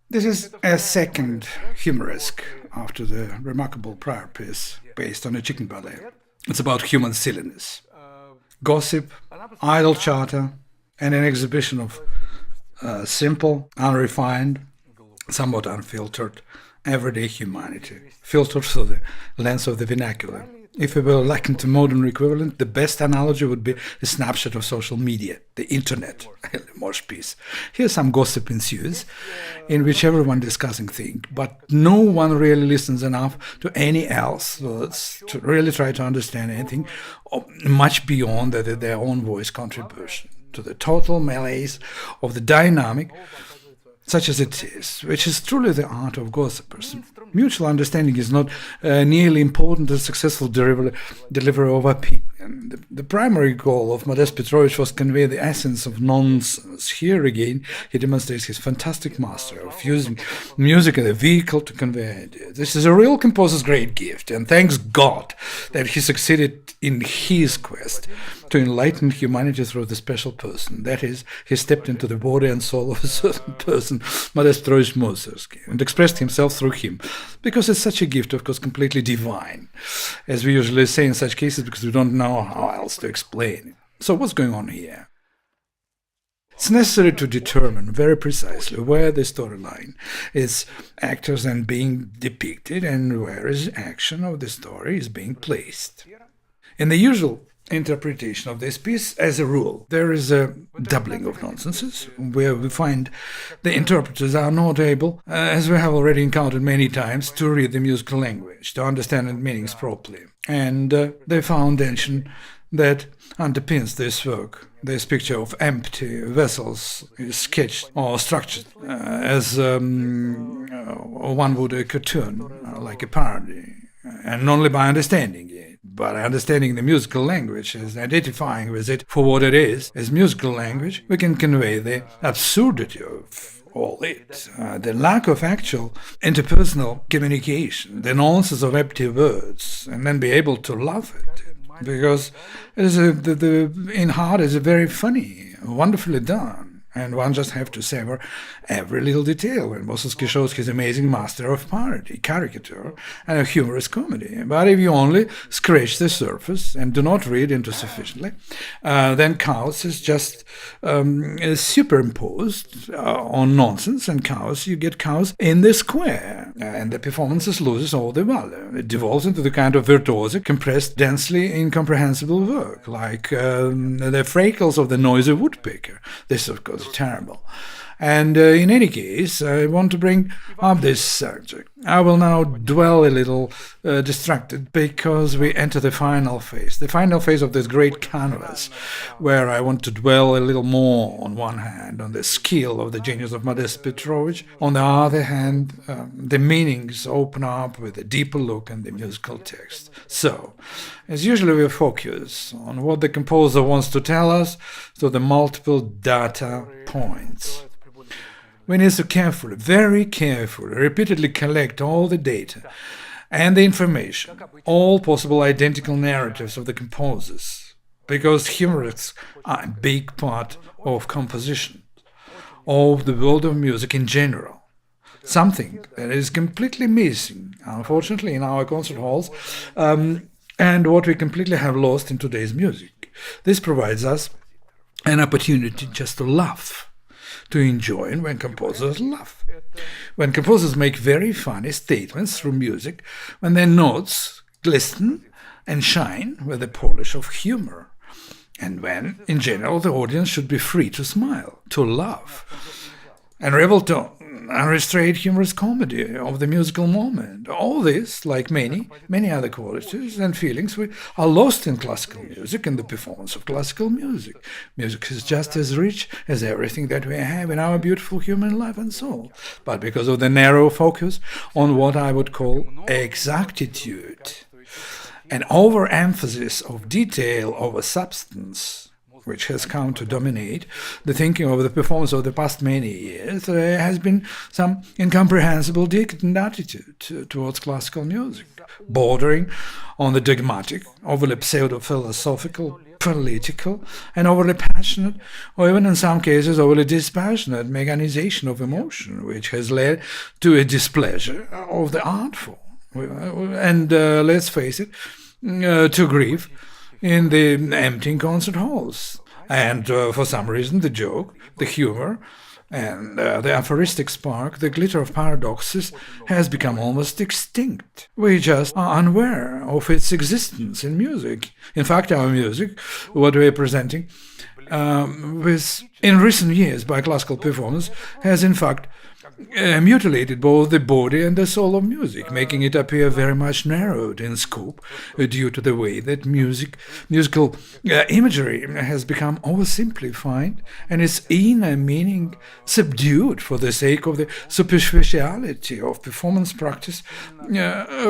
This is a second humoresque after the remarkable prior piece based on a chicken ballet. It's about human silliness, gossip, idle chatter, and an exhibition of simple, unrefined, somewhat unfiltered, everyday humanity, filtered through the lens of the vernacular. If we were lacking to modern equivalent, the best analogy would be a snapshot of social media, the internet, a Limoges piece. Here some gossip ensues, in which everyone discussing things, but no one really listens enough to any else words to really try to understand anything much beyond their own voice contribution to the total malaise of the dynamic such as it is, which is truly the art of gossipers. Mutual understanding is not nearly important as successful delivery of opinion. The primary goal of Modest Petrovich was to convey the essence of nonsense. Here again, he demonstrates his fantastic mastery of using music as a vehicle to convey ideas. This is a real composer's great gift, and thanks God that he succeeded in his quest to enlighten humanity through the special person. That is, he stepped into the body and soul of a certain person, Modest Petrovich Mussorgsky, and expressed himself through him, because it's such a gift, of course, completely divine, as we usually say in such cases, because we don't know how else to explain it. So what's going on here? It's necessary to determine very precisely where the storyline is actors and being depicted and where is action of the story is being placed. In the usual interpretation of this piece, as a rule, there is a doubling of nonsenses, where we find the interpreters are not able, as we have already encountered many times, to read the musical language, to understand its meanings properly. And the foundation that underpins this work, this picture of empty vessels, is sketched or structured as one would a cartoon, like a parody, and only by understanding it. But understanding the musical language is identifying with it for what it is. As musical language, we can convey the absurdity of all it, the lack of actual interpersonal communication, the nonsense of empty words, and then be able to laugh at it. Because it is in heart is very funny, wonderfully done. And one just have to savor every little detail when Mussorgsky shows his amazing master of parody, caricature, and a humorous comedy. But if you only scratch the surface and do not read into sufficiently, then chaos is just superimposed on nonsense, and chaos, you get chaos in the square, and the performance loses all the value. It devolves into the kind of virtuosic, compressed, densely incomprehensible work, like the fracals of the noisy woodpecker. This, of course, terrible. And in any case, I want to bring up this subject. I will now dwell a little distracted because we enter the final phase of this great canvas, where I want to dwell a little more, on one hand, on the skill of the genius of Modest Petrovich, on the other hand, the meanings open up with a deeper look in the musical text. So, as usually, we focus on what the composer wants to tell us through the multiple data points. We need to carefully, very carefully, repeatedly collect all the data and the information, all possible identical narratives of the composers, because humorists are a big part of composition, of the world of music in general. Something that is completely missing, unfortunately, in our concert halls, and what we completely have lost in today's music. This provides us an opportunity just to laugh, to enjoy when composers laugh, when composers make very funny statements through music, when their notes glisten and shine with the polish of humor, and when, in general, the audience should be free to smile, to laugh, and able to unrestrained humorous comedy of the musical moment. All this, like many other qualities and feelings, we are lost in classical music and the performance of classical music. Music is just as rich as everything that we have in our beautiful human life and soul. But because of the narrow focus on what I would call exactitude, an overemphasis of detail over substance, which has come to dominate the thinking of the performance of the past many years, there has been some incomprehensible decadent attitude towards classical music, bordering on the dogmatic, overly pseudo-philosophical, political and overly passionate, or even in some cases overly dispassionate mechanization of emotion, which has led to a displeasure of the art form. And let's face it, to grief in the emptying concert halls. And for some reason, the joke, the humor, and the aphoristic spark, the glitter of paradoxes, has become almost extinct. We just are unaware of its existence in music. In fact, our music, what we are presenting, in recent years by classical performance, has in fact mutilated both the body and the soul of music, making it appear very much narrowed in scope due to the way that musical imagery has become oversimplified and its inner meaning subdued for the sake of the superficiality of performance practice,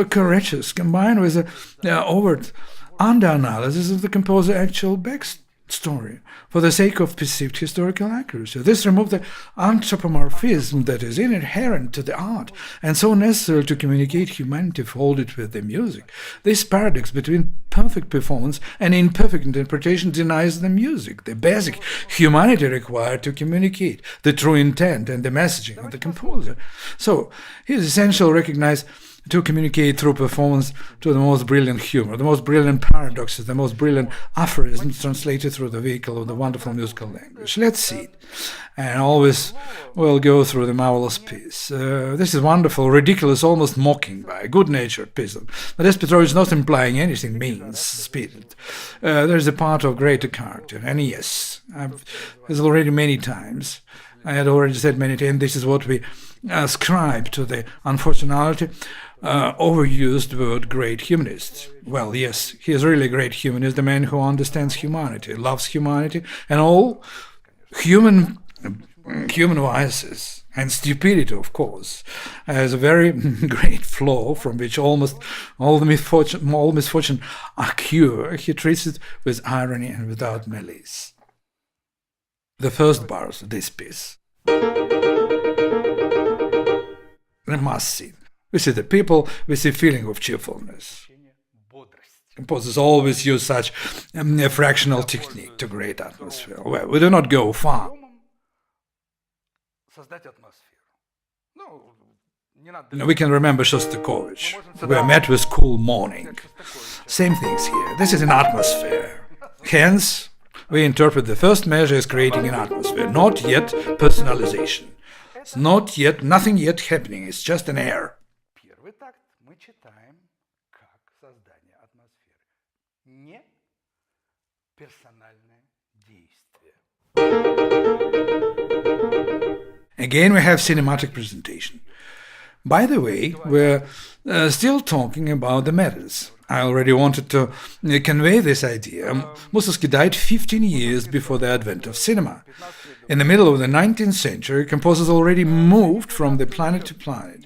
correctness combined with the overt under-analysis of the composer's actual backstory for the sake of perceived historical accuracy. This removes the anthropomorphism that is inherent to the art and so necessary to communicate humanity folded with the music. This paradox between perfect performance and imperfect interpretation denies the music, the basic humanity required to communicate the true intent and the messaging of the composer. So it is essential to recognize to communicate through performance to the most brilliant humor, the most brilliant paradoxes, the most brilliant aphorisms translated through the vehicle of the wonderful musical language. Let's see it. And always we'll go through the marvelous piece. This is wonderful, ridiculous, almost mocking by a good-natured peasant. But S. Petrovich is not implying anything mean-spirited. There is a part of greater character. And yes, as already many times, I had already said many times, this is what we ascribe to the unfortunately overused word great humanist. Well, yes, he is really a great humanist, the man who understands humanity, loves humanity, and all human vices and stupidity, of course, as a very great flaw from which almost all misfortune occur. He treats it with irony and without malice. The first bars of this piece. We must see. We see the people, we see feeling of cheerfulness. Composers always use such a fractional technique to create atmosphere. Well, we do not go far. We can remember Shostakovich. We are met with cool morning. Same things here. This is an atmosphere. Hence, we interpret the first measure as creating an atmosphere, not yet personalization. It's not yet, nothing yet happening, it's just an air. Again, we have cinematic presentation. By the way, we're still talking about the matters. I already wanted to convey this idea. Mussorgsky died 15 years before the advent of cinema. In the middle of the 19th century, composers already moved from the planet to planet.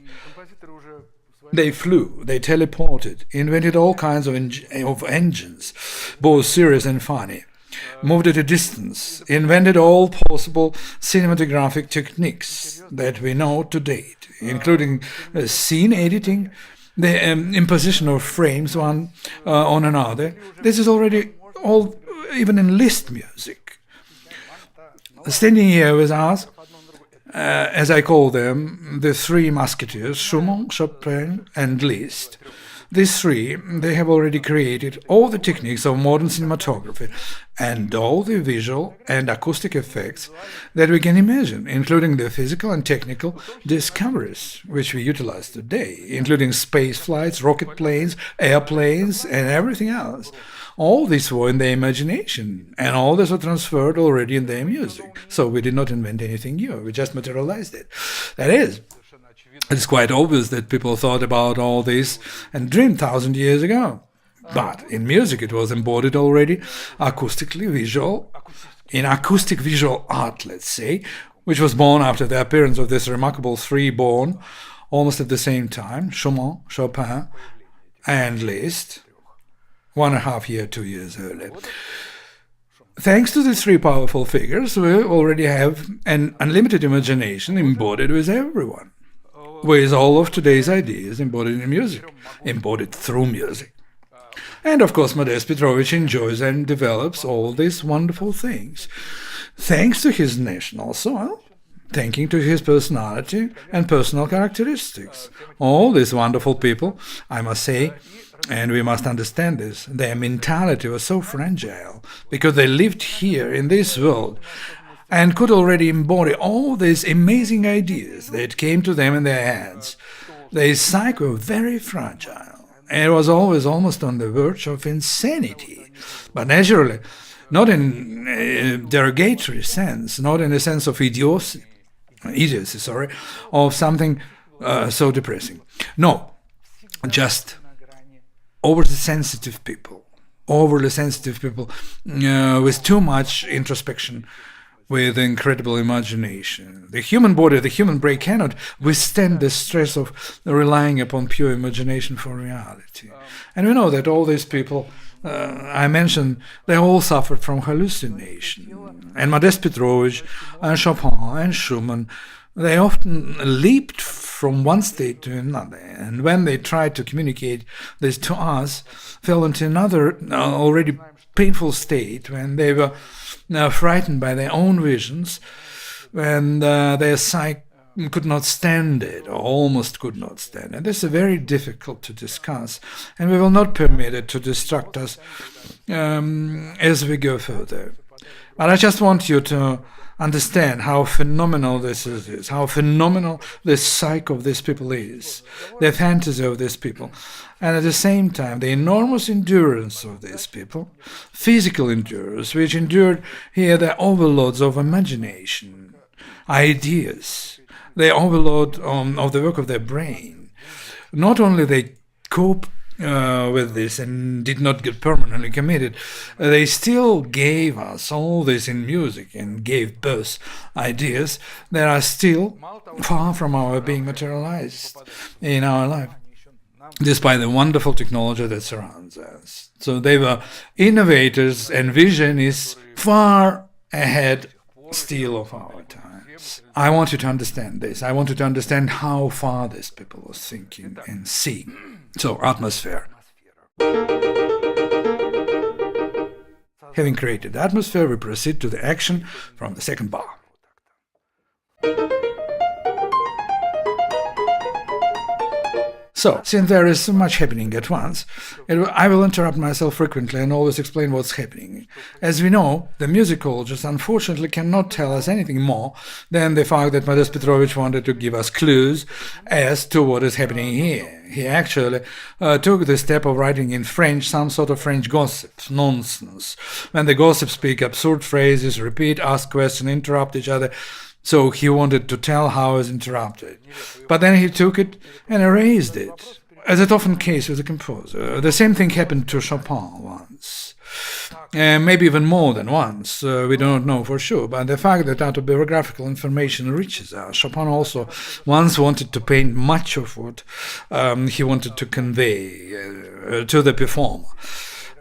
They flew, they teleported, invented all kinds of engines, both serious and funny, moved at a distance, invented all possible cinematographic techniques that we know to date, including scene editing, the imposition of frames one on another. This is already all, even in Liszt music. Standing here with us, as I call them, the three musketeers, Schumann, Chopin, and Liszt. These three, they have already created all the techniques of modern cinematography and all the visual and acoustic effects that we can imagine, including the physical and technical discoveries which we utilize today, including space flights, rocket planes, airplanes, and everything else. All this were in their imagination, and all this was transferred already in their music. So we did not invent anything new, we just materialized it. That is, it's quite obvious that people thought about all this and dreamed 1,000 years ago. But in music it was embodied already acoustically visual, in acoustic visual art, let's say, which was born after the appearance of this remarkable three born almost at the same time, Schumann, Chopin, and Liszt, 1.5 years, 2 years earlier. Thanks to these three powerful figures, we already have an unlimited imagination embodied with everyone, with all of today's ideas embodied in music, embodied through music. And of course, Modest Petrovich enjoys and develops all these wonderful things, thanks to his national soil, thanking to his personality and personal characteristics. All these wonderful people, I must say, and we must understand this, their mentality was so fragile, because they lived here in this world and could already embody all these amazing ideas that came to them in their heads. Their psyche were very fragile, and it was always almost on the verge of insanity. But naturally, not in a derogatory sense, not in the sense of idiocy, of something so depressing. No, just overly sensitive people with too much introspection, with incredible imagination. The human body, the human brain cannot withstand the stress of relying upon pure imagination for reality. And we know that all these people I mentioned, they all suffered from hallucination. And Modest Petrovich, and Chopin, and Schumann, they often leaped from one state to another, and when they tried to communicate this to us, fell into another already painful state, when they were frightened by their own visions, when their psyche could not stand it, or almost could not stand it. This is very difficult to discuss, and we will not permit it to distract us as we go further. But I just want you to understand how phenomenal this is, how phenomenal the psyche of these people is, the fantasy of these people, and at the same time the enormous endurance of these people, physical endurance, which endured here the overloads of imagination, ideas, the overload of the work of their brain. Not only they cope with this and did not get permanently committed, they still gave us all this in music and gave birth ideas that are still far from our being materialized in our life, despite the wonderful technology that surrounds us. So they were innovators, and vision is far ahead still of our times. I want you to understand this. I want you to understand how far these people were thinking and seeing. So, atmosphere. Having created the atmosphere, we proceed to the action from the second bar. So, since there is so much happening at once, I will interrupt myself frequently and always explain what's happening. As we know, the musicologist unfortunately cannot tell us anything more than the fact that Modest Petrovich wanted to give us clues as to what is happening here. He actually took the step of writing in French some sort of French gossip, nonsense. When the gossips speak absurd phrases, repeat, ask questions, interrupt each other. So he wanted to tell how it was interrupted. But then he took it and erased it, as it often case with a composer. The same thing happened to Chopin once. Maybe even more than once, we don't know for sure, but the fact that autobiographical information reaches us. Chopin also once wanted to paint much of what he wanted to convey to the performer.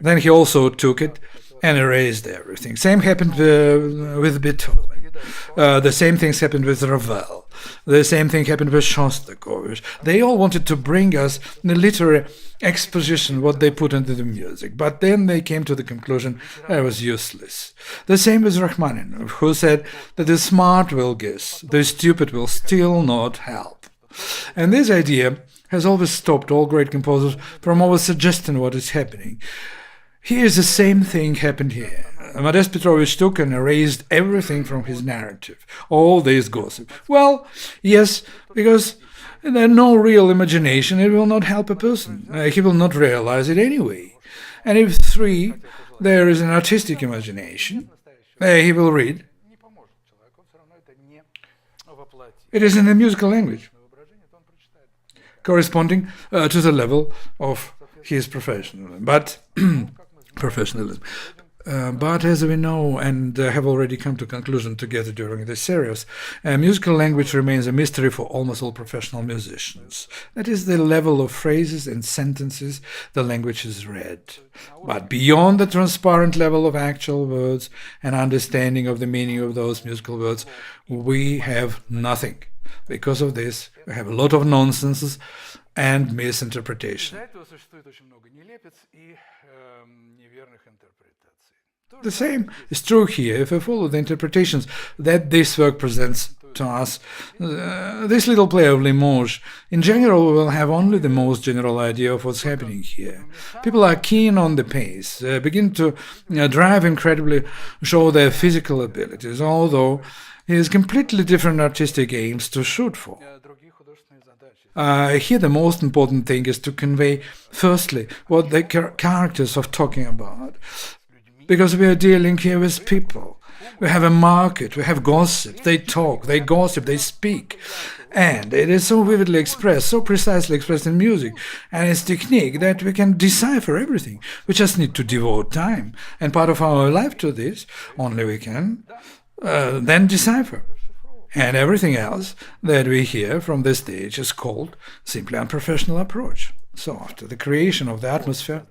Then he also took it and erased everything. Same happened with Beethoven. The same things happened with Ravel. The same thing happened with Shostakovich. They all wanted to bring us the literary exposition, what they put into the music. But then they came to the conclusion that it was useless. The same with Rachmaninoff, who said that the smart will guess, the stupid will still not help. And this idea has always stopped all great composers from always suggesting what is happening. Here's the same thing happened here. Modest Petrovich took and erased everything from his narrative, all this gossip. Well, yes, because there's no real imagination, it will not help a person. He will not realize it anyway. And if there is an artistic imagination, he will read. It is in the musical language, corresponding to the level of his professionalism. But as we know and have already come to conclusion together during this series, musical language remains a mystery for almost all professional musicians. That is the level of phrases and sentences the language is read. But beyond the transparent level of actual words and understanding of the meaning of those musical words, we have nothing. Because of this, we have a lot of nonsenses and misinterpretation. The same is true here if we follow the interpretations that this work presents to us. This little play of Limoges, in general, we will have only the most general idea of what's happening here. People are keen on the pace, begin to drive incredibly, show their physical abilities, although he has completely different artistic aims to shoot for. Here the most important thing is to convey, firstly, what the characters are talking about. Because we are dealing here with people. We have a market, we have gossip, they talk, they gossip, they speak. And it is so vividly expressed, so precisely expressed in music and its technique that we can decipher everything. We just need to devote time and part of our life to this. Only we can then decipher. And everything else that we hear from the stage is called simply unprofessional approach. So after the creation of the atmosphere,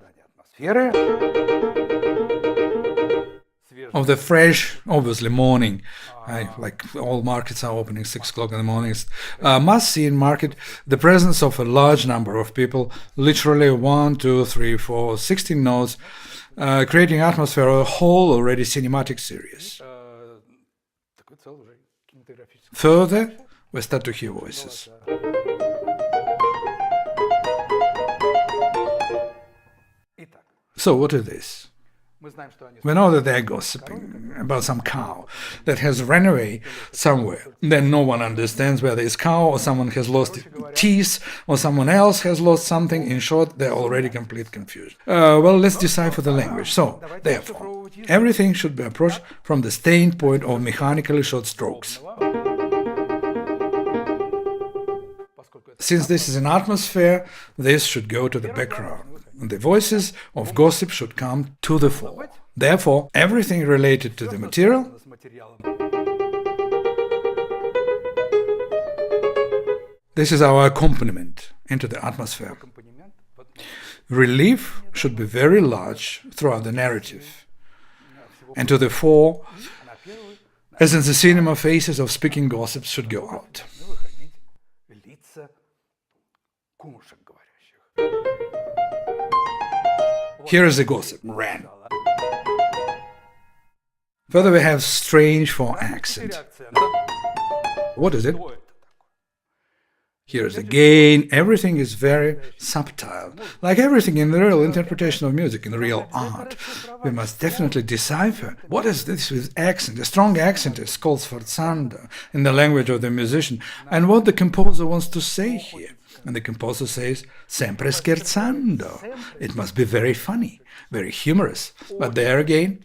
of the fresh, obviously, morning, like all markets are opening 6 o'clock in the morning, must see in market the presence of a large number of people, literally 1, 2, 3, 4, 16 notes, creating atmosphere of a whole already cinematic series. Further, we start to hear voices. So what is this? We know that they're gossiping about some cow that has run away somewhere. Then no one understands whether it's cow or someone has lost teeth or someone else has lost something. In short, they're already complete confusion. Well, let's decipher the language. So, therefore, everything should be approached from the standpoint of mechanically short strokes. Since this is an atmosphere, this should go to the background. The voices of gossip should come to the fore. Therefore, everything related to the material this is our accompaniment into the atmosphere. Relief should be very large throughout the narrative. And to the fore, as in the cinema, faces of speaking gossips should go out. Here is a gossip, ran. Further we have strange for accent. What is it? Here is again, everything is very subtle. Like everything in the real interpretation of music, in the real art, we must definitely decipher what is this with accent. A strong accent is called sforzando in the language of the musician, and what the composer wants to say here. And the composer says, sempre scherzando. It must be very funny, very humorous. But there again,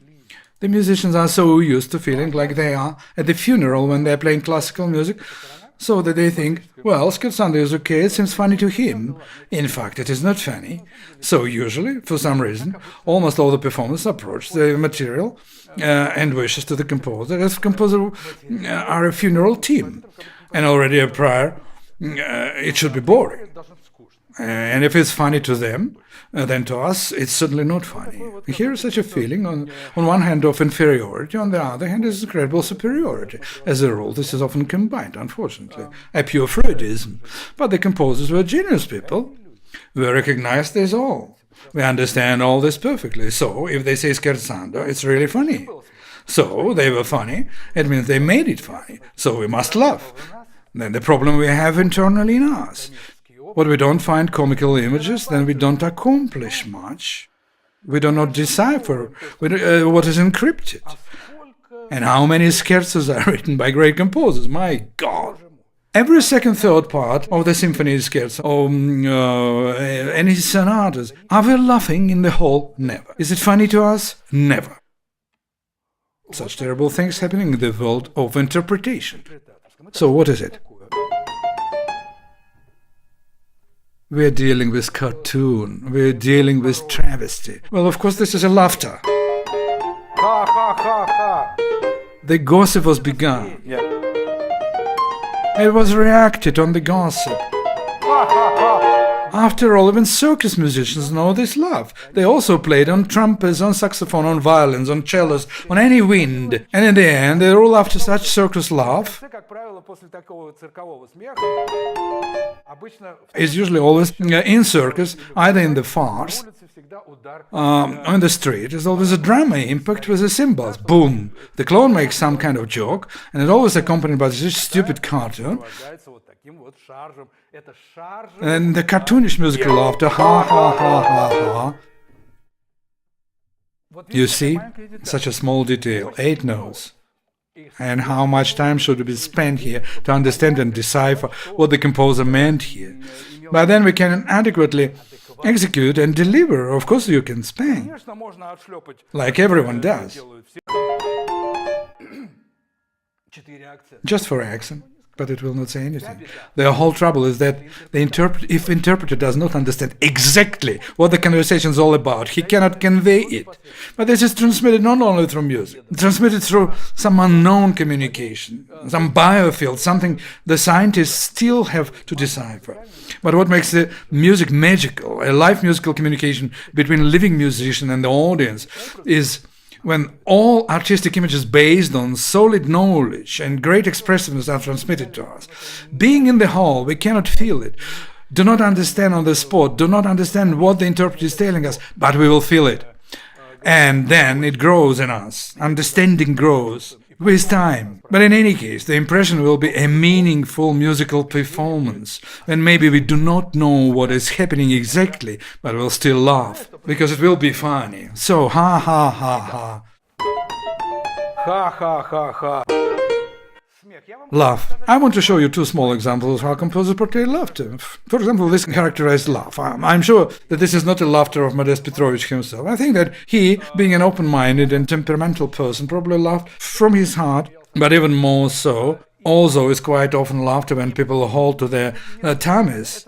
the musicians are so used to feeling like they are at the funeral when they're playing classical music, so that they think, well, scherzando is okay, it seems funny to him. In fact, it is not funny. So usually, for some reason, almost all the performers approach the material and wishes to the composer as composer are a funeral team. And already a prior, it should be boring. And if it's funny to them, then to us it's certainly not funny. Here is such a feeling, on one hand, of inferiority, on the other hand, is incredible superiority. As a rule, this is often combined, unfortunately. A pure Freudism. But the composers were genius people. We recognize this all. We understand all this perfectly. So, if they say scherzando, it's really funny. So, they were funny. It means they made it funny. So, we must laugh. Then the problem we have internally in us. When we don't find comical images, then we don't accomplish much. We do not decipher what is encrypted. And how many scherzos are written by great composers? My God! Every second, third part of the symphony scherzo, or any sonatas, are we laughing in the whole? Never. Is it funny to us? Never. Such terrible things happening in the world of interpretation. So what is it? We're dealing with cartoon. We're dealing with travesty. Well, of course, this is a laughter. The gossip was begun. It was reacted on the gossip. After all, even circus musicians know this laugh. They also played on trumpets, on saxophone, on violins, on cellos, on any wind. And in the end, they're all after such circus laugh. It's usually always in circus, either in the farce on the street. There's always a drama impact with the cymbals. Boom! The clown makes some kind of joke, and it's always accompanied by this stupid cartoon. And the cartoonish musical laughter, ha ha ha ha ha. You see, such a small detail, 8 notes. And how much time should be spent here to understand and decipher what the composer meant here. But then we can adequately execute and deliver. Of course you can spank, like everyone does. Just for accent, but it will not say anything. The whole trouble is that if interpreter does not understand exactly what the conversation is all about, he cannot convey it. But this is transmitted not only through music, it's transmitted through some unknown communication, some biofield, something the scientists still have to decipher. But what makes the music magical, a live musical communication between a living musician and the audience, is when all artistic images based on solid knowledge and great expressiveness are transmitted to us. Being in the hall, we cannot feel it, do not understand on the spot, do not understand what the interpreter is telling us, but we will feel it. And then it grows in us, understanding grows with time. But in any case, the impression will be a meaningful musical performance, and maybe we do not know what is happening exactly, but we'll still laugh, because it will be funny. So, ha ha ha ha. Ha ha ha ha. Laugh. I want to show you 2 small examples of how composers portray laughter. For example, this characterized laugh. I'm sure that this is not a laughter of Modest Petrovich himself. I think that he, being an open-minded and temperamental person, probably laughed from his heart, but even more so, also is quite often laughter when people hold to their tummies.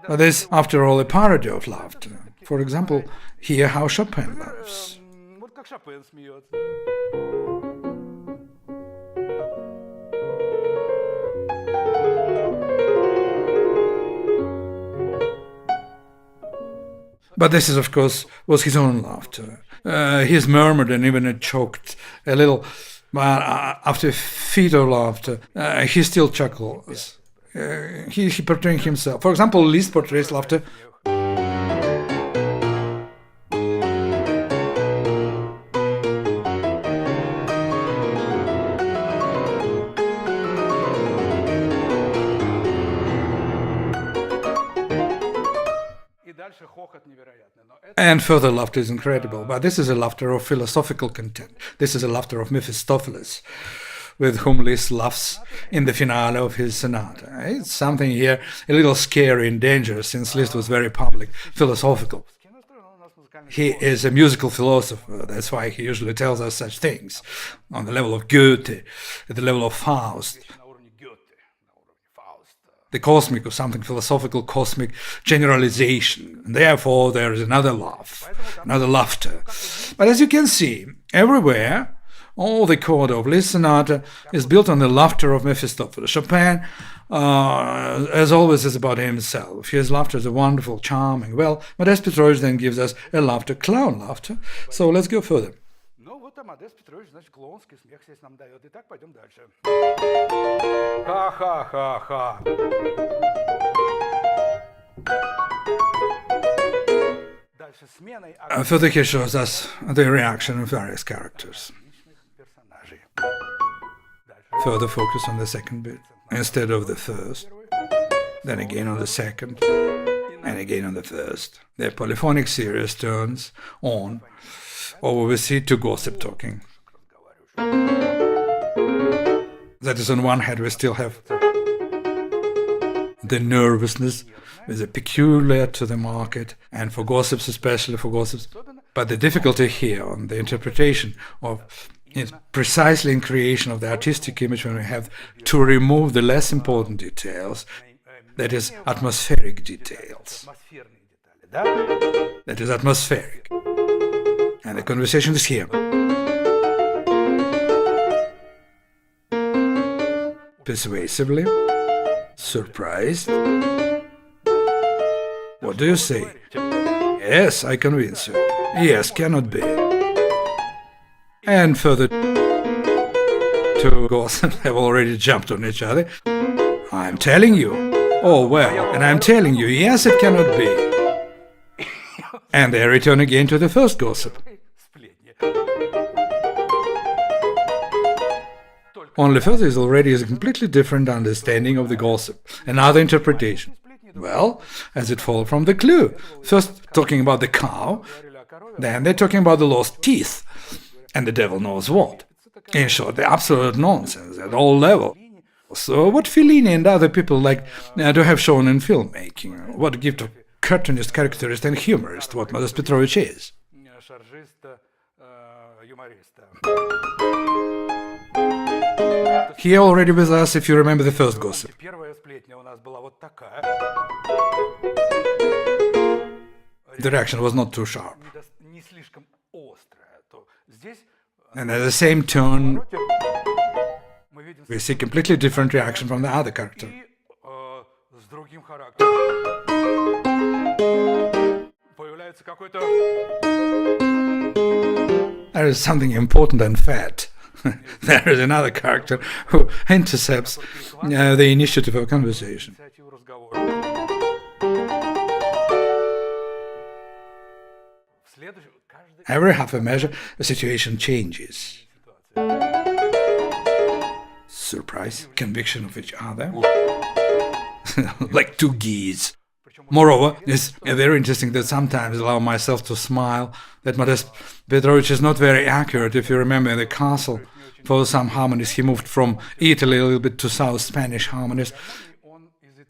But this, after all, a parody of laughter. For example, hear how Chopin laughs. But this is, of course, was his own laughter. He's murmured and even choked a little, but after a fit of laughter, he still chuckles. He portraying himself. For example, Liszt portrays laughter. And further laughter is incredible, but this is a laughter of philosophical content. This is a laughter of Mephistopheles, with whom Liszt laughs in the finale of his sonata. It's something here a little scary and dangerous, since Liszt was very public, philosophical. He is a musical philosopher, that's why he usually tells us such things, on the level of Goethe, at the level of Faust, the cosmic or something philosophical cosmic generalization. And therefore, there is another laugh, another laughter. But as you can see, everywhere, all the coda of Liszt sonata is built on the laughter of Mephistopheles. Chopin, as always, is about himself. His laughter is wonderful, charming. Well, Modest Petrovich then gives us a laughter, clown laughter. So let's go further. Modest Petrovich, значит, клоунский смех здесь нам дает. Итак, пойдем дальше. Ха-ха-ха-ха. Further he shows us the reaction of various characters. Further focus on the second bit instead of the first, then again on the second, and again on the first. The polyphonic series turns on, or we see to gossip talking. That is, on one hand, we still have the nervousness, is peculiar to the market, and for gossips, especially for gossips. But the difficulty here on the interpretation of is precisely in creation of the artistic image, when we have to remove the less important details, that is, atmospheric details. That is atmospheric. And the conversation is here. Persuasively, Surprised? What do you say? Yes, I convince you. Yes, cannot be. And further two gossips have already jumped on each other. I'm telling you. Oh, well, and I'm telling you, yes, it cannot be. And they return again to the first gossip. Only further is already a completely different understanding of the gossip, another interpretation. Well, as it follows from the clue. First talking about the cow, then they're talking about the lost teeth, and the devil knows what. In short, the absolute nonsense at all levels. So what Fellini and other people like to have shown in filmmaking, what gift of cartoonist, caricaturist and humorist, what Modest Petrovich is. Here already with us, if you remember the first gossip. The reaction was not too sharp. And at the same tone, we see completely different reaction from the other character. There is something important and fat. There is another character who intercepts the initiative of conversation. Every half a measure, the situation changes. Surprise, conviction of each other. Like two geese. Moreover, it's very interesting that sometimes I allow myself to smile that Modest Petrovich is not very accurate. If you remember in the castle, for some harmonies he moved from Italy a little bit to South Spanish harmonies.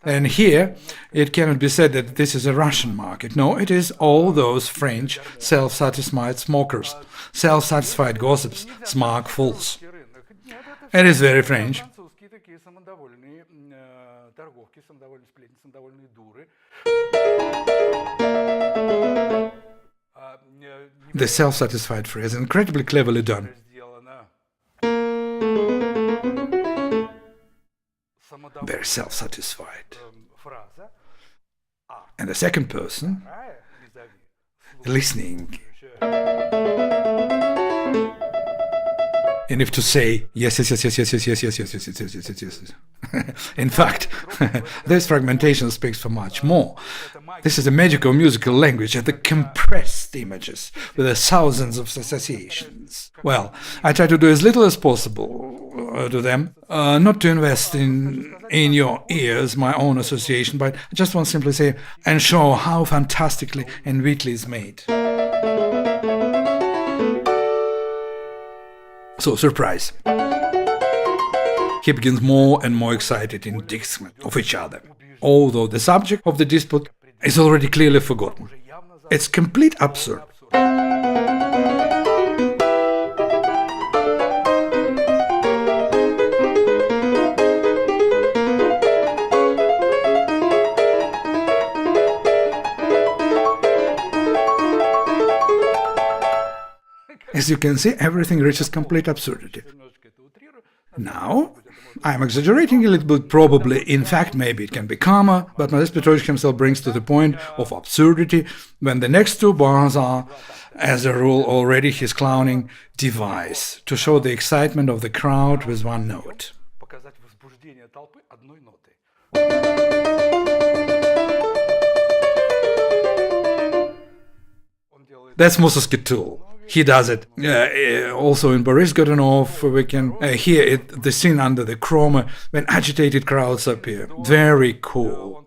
And here, it cannot be said that this is a Russian market. No, it is all those French self-satisfied smokers, self-satisfied gossips, smart fools. It is very French. The self-satisfied phrase, incredibly cleverly done. Very self-satisfied. And the second person, listening. And if to say yes, yes, yes, yes, yes, yes, yes, yes, yes, yes, yes, yes, yes, yes, yes. In fact, this fragmentation speaks for much more. This is a magical musical language and the compressed images with the thousands of associations. Well, I try to do as little as possible to them, not to invest in your ears my own association, but I just want to simply say and show how fantastically and witty it's made. So, surprise. He begins more and more excited in indictment of each other, although the subject of the dispute is already clearly forgotten. It's complete absurd. As you can see, everything reaches complete absurdity. Now, I'm exaggerating a little bit, probably. In fact, maybe it can be calmer, but Modest Petrovich himself brings to the point of absurdity when the next two bars are, as a rule, already his clowning device to show the excitement of the crowd with one note. That's Mussorgsky tool. He does it. Also in Boris Godunov, we can hear it, the scene under the chroma when agitated crowds appear. Very cool.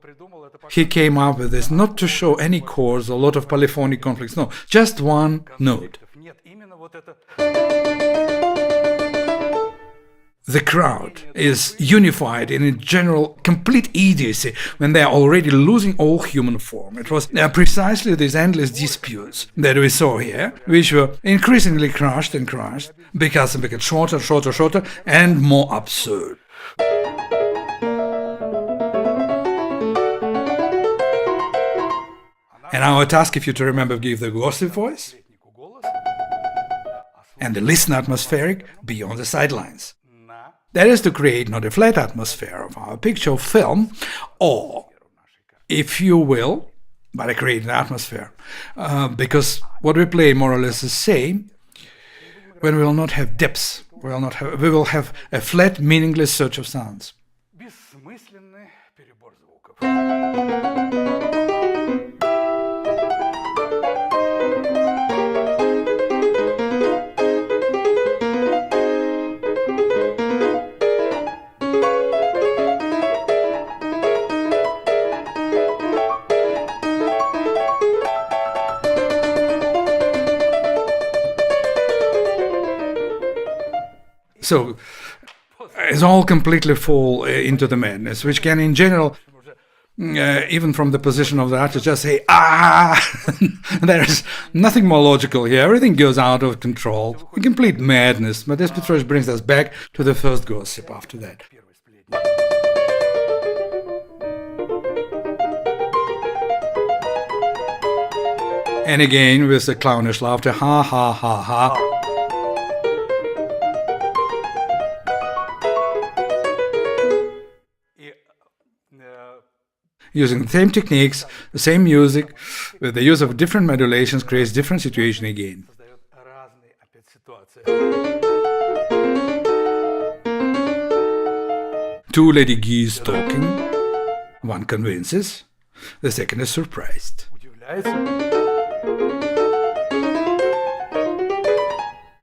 He came up with this not to show any chords, a lot of polyphonic conflicts, no, just one note. The crowd is unified in a general complete idiocy when they are already losing all human form. It was precisely these endless disputes that we saw here, which were increasingly crushed and crushed, because they get shorter, shorter, shorter, and more absurd. And our task, if you to remember, give the gossip voice, and the listener atmospheric be on the sidelines. That is to create not a flat atmosphere of our picture film, or, if you will, but I create an atmosphere. Because what we play more or less the same, when we will not have depths, we will have a flat, meaningless search of sounds. So it's all completely fall into the madness, which can, in general, even from the position of the artist, just say, ah! There's nothing more logical here. Everything goes out of control. A complete madness. But this Petrovich brings us back to the first gossip after that. And again, with the clownish laughter, ha, ha, ha, ha. Using the same techniques, the same music, with the use of different modulations creates different situation again. Two lady geese talking, one convinces, the second is surprised.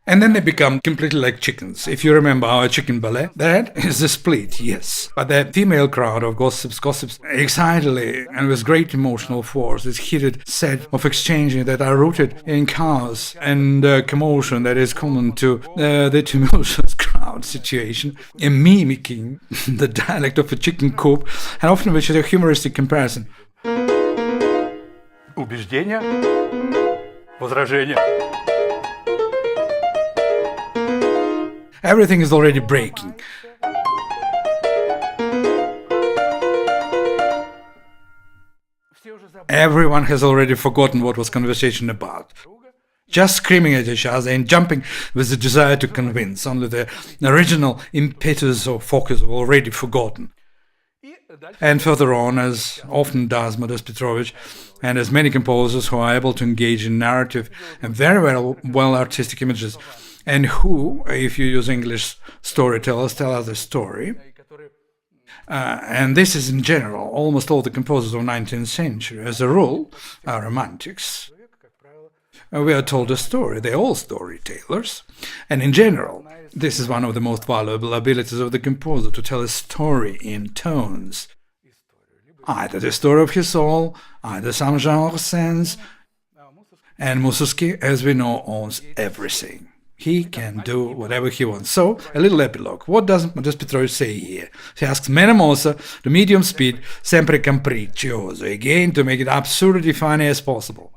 And then they become completely like chickens. If you remember our chicken ballet, that is the split, yes. But the female crowd of gossips excitedly and with great emotional force, this heated set of exchanging that are rooted in chaos and commotion that is common to the tumultuous crowd situation, and mimicking the dialect of a chicken coop, and often which is a humoristic comparison. Убеждение, возражение. Everything is already breaking. Everyone has already forgotten what was conversation about. Just screaming at each other and jumping with the desire to convince. Only the original impetus or focus were already forgotten. And further on, as often does Modest Petrovich, and as many composers who are able to engage in narrative and very well artistic images, and who, if you use English storytellers, tell us a story. And this is in general almost all the composers of the 19th century. As a rule, are romantics. We are told a story. They're all storytellers. And in general, this is one of the most valuable abilities of the composer, to tell a story in tones. Either the story of his soul, either some genre sense. And Mussorgsky, as we know, owns everything. He can do whatever he wants. So, a little epilogue. What does Modest Petrovich say here? He asks Mena mossa, the medium speed, sempre capriccioso, again to make it absurdly funny as possible.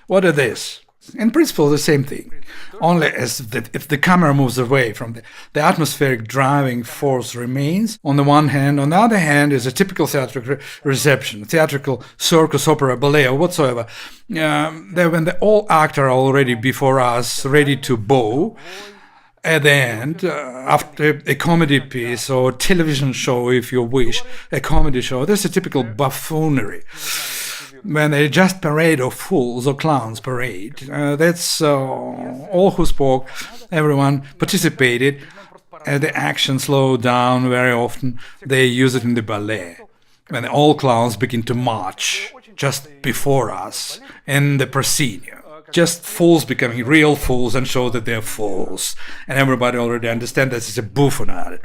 What are this? In principle, the same thing. Only as that if the camera moves away from the atmospheric driving force remains, on the one hand. On the other hand is a typical theatrical reception, theatrical circus, opera, ballet, or whatsoever. When all actors are already before us, ready to bow, at the end, after a comedy piece or television show, if you wish, a comedy show, there's a typical buffoonery. When they just parade of fools or clowns parade. That's all who spoke, everyone participated. The action slowed down very often. They use it in the ballet. When all clowns begin to march just before us in the proscenium. Just fools becoming real fools and show that they're fools. And everybody already understands that it's a buffonade.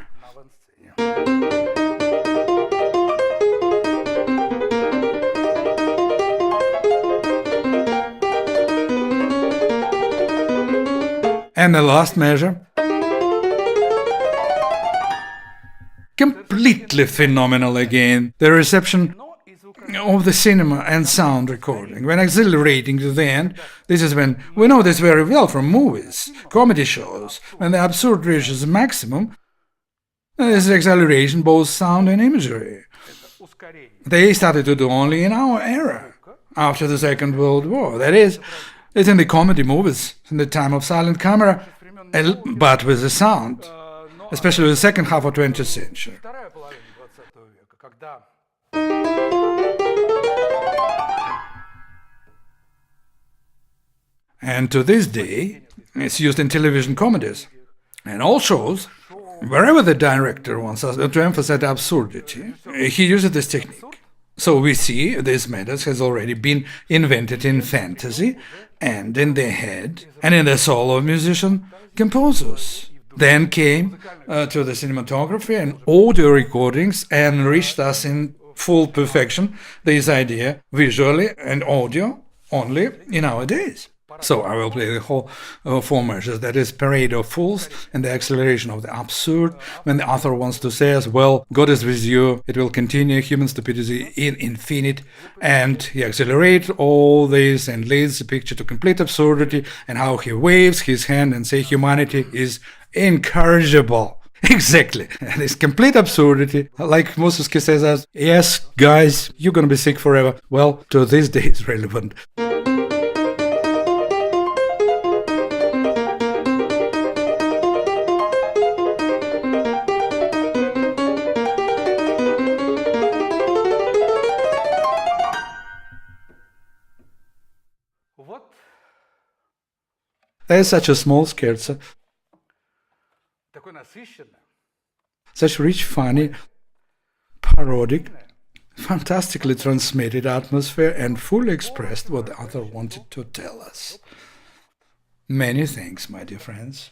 And the last measure, completely phenomenal again, the reception of the cinema and sound recording. When exhilarating to the end, this is when we know this very well from movies, comedy shows, when the absurd reaches the maximum, This exaggeration, both sound and imagery. They started to do only in our era, after the Second World War. That is, it's in the comedy movies, in the time of silent camera, but with the sound, especially the second half of 20th century. And to this day, it's used in television comedies and all shows. Wherever the director wants us to emphasize absurdity, he uses this technique. So we see this method has already been invented in fantasy and in the head and in the soul of musician composers. Then came to the cinematography and audio recordings and reached us in full perfection this idea visually and audio only in our days. So I will play the whole four measures, that is parade of fools and the acceleration of the absurd, when the author wants to say as well, God is with you, it will continue human stupidity in infinite, and he accelerates all this and leads the picture to complete absurdity, and how he waves his hand and say humanity is incorrigible. Exactly. And it's complete absurdity. Like Mussorgsky says as, yes, guys, you're gonna be sick forever. Well, to this day it's relevant. There's such a small scherzo, such rich, funny, parodic, fantastically transmitted atmosphere and fully expressed what the author wanted to tell us. Many thanks, my dear friends.